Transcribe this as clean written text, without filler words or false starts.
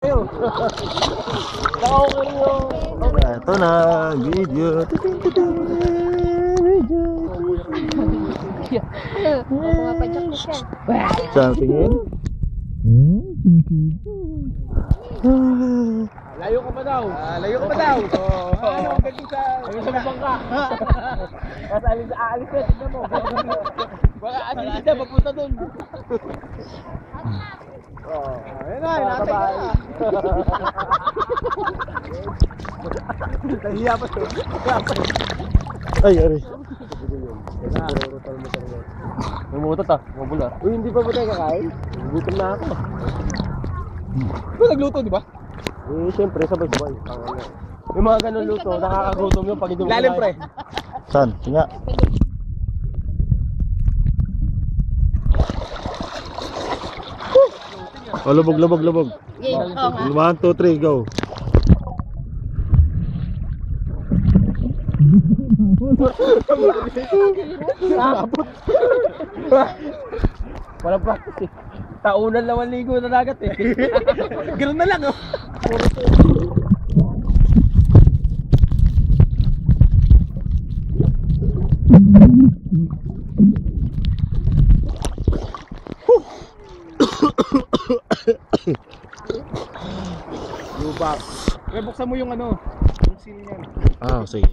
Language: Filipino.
Ito na, video. Pumapadyak mo siya. Saan tingin? Layo ka pa daw. Layo ka pa daw. Ano ang galing sa... Ayun sa bangka. Kasi aalis na, tignan mo. Baka alis na, papunta dun. Ayun na, natay ka na. Nahiya pa siya. Ay, ari. May mutot ah, mabula. Uy, hindi pa ba tayo kakain? Gutom na ako. Ito nagluto, di ba? Eh, siyempre, sabay-sabay. Yung mga ganun luto, nakakagutom yung pag hindi mo Lalim pre. Saan? Tinga. Oh, lubog. Game. Oo 1, nga. 2, 3, go. Walang practice eh. Taunan lang ang ligo na dagat eh. Ganoon na lang oh. Lubak. Kaya buksan mo yung ano, yung seal niyan. Ah, sige.